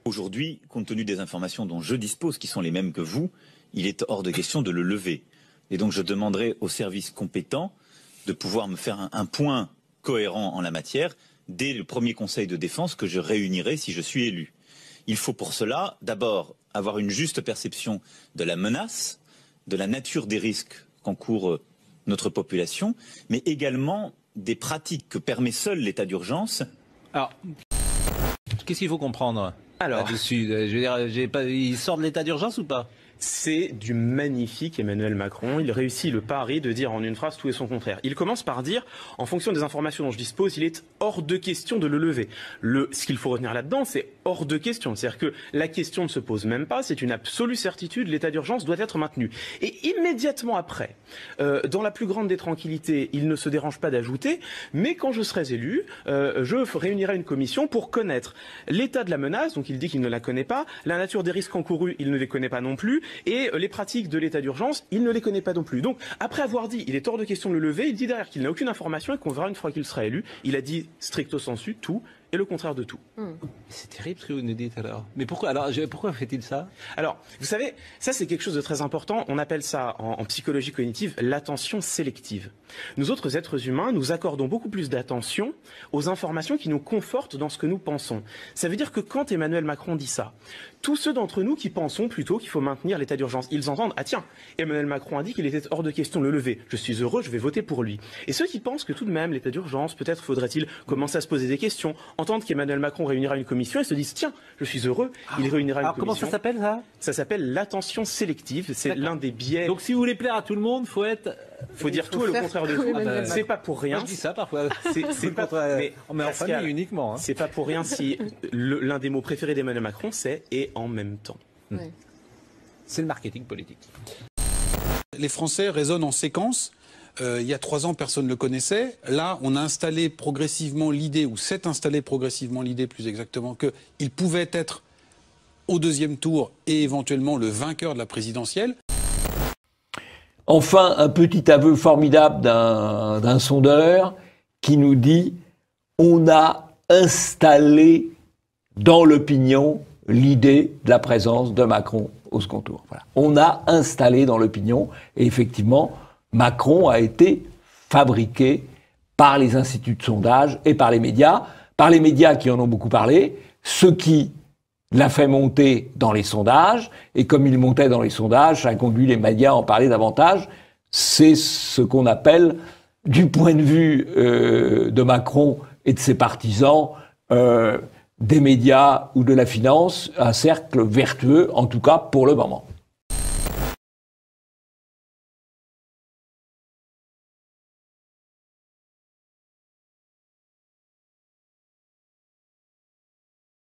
Aujourd'hui, compte tenu des informations dont je dispose, qui sont les mêmes que vous, il est hors de question de le lever. Et donc je demanderai aux services compétents de pouvoir me faire un point cohérent en la matière dès le premier conseil de défense que je réunirai si je suis élu. Il faut pour cela d'abord avoir une juste perception de la menace, de la nature des risques qu'encourt notre population, mais également des pratiques que permet seul l'état d'urgence. Alors, qu'est-ce qu'il faut comprendre là-dessus? Je veux dire, il sort de l'état d'urgence ou pas? C'est du magnifique Emmanuel Macron. Il réussit le pari de dire en une phrase tout et son contraire. Il commence par dire, en fonction des informations dont je dispose, il est hors de question de le lever. Ce qu'il faut retenir là-dedans, c'est hors de question. C'est-à-dire que la question ne se pose même pas, c'est une absolue certitude, l'état d'urgence doit être maintenu. Et immédiatement après, dans la plus grande des tranquillités, il ne se dérange pas d'ajouter, mais quand je serai élu, je réunirai une commission pour connaître l'état de la menace, donc il dit qu'il ne la connaît pas, la nature des risques encourus, il ne les connaît pas non plus, et les pratiques de l'état d'urgence, il ne les connaît pas non plus. Donc, après avoir dit, il est hors de question de le lever, il dit derrière qu'il n'a aucune information et qu'on verra une fois qu'il sera élu. Il a dit stricto sensu tout et le contraire de tout. C'est terrible ce que vous nous dites alors. Mais pourquoi fait-il ça? Alors, vous savez, ça c'est quelque chose de très important. On appelle ça en psychologie cognitive l'attention sélective. Nous autres êtres humains, nous accordons beaucoup plus d'attention aux informations qui nous confortent dans ce que nous pensons. Ça veut dire que quand Emmanuel Macron dit ça, tous ceux d'entre nous qui pensons plutôt qu'il faut maintenir l'état d'urgence, ils entendent « Ah tiens, Emmanuel Macron a dit qu'il était hors de question de le lever. Je suis heureux, je vais voter pour lui. » Et ceux qui pensent que tout de même, l'état d'urgence, peut-être faudrait-il commencer à se poser des questions, entendre qu'Emmanuel Macron réunira une commission et se disent « Tiens, je suis heureux, il réunira une commission. » Comment ça s'appelle ça? Ça s'appelle l'attention sélective. C'est l'un des biais. Donc si vous voulez plaire à tout le monde, faut dire tout et le contraire de tout. C'est pas pour rien. Moi, je dis ça parfois. C'est pas mais en famille uniquement. Hein. C'est pas pour rien si l'un des mots préférés d'Emmanuel Macron c'est « et en même temps ». Ouais. C'est le marketing politique. Les Français raisonnent en séquence. Il y a 3 ans, personne ne le connaissait. Là, on a installé progressivement l'idée, ou s'est installé progressivement l'idée, plus exactement, qu'il pouvait être au 2e tour et éventuellement le vainqueur de la présidentielle. Enfin, un petit aveu formidable d'un sondeur qui nous dit « On a installé dans l'opinion l'idée de la présence de Macron au second tour. » Voilà. On a installé dans l'opinion, et effectivement, Macron a été fabriqué par les instituts de sondage et par les médias qui en ont beaucoup parlé, ce qui l'a fait monter dans les sondages, et comme il montait dans les sondages, ça a conduit les médias à en parler davantage. C'est ce qu'on appelle, du point de vue de Macron et de ses partisans, des médias ou de la finance, un cercle vertueux, en tout cas pour le moment.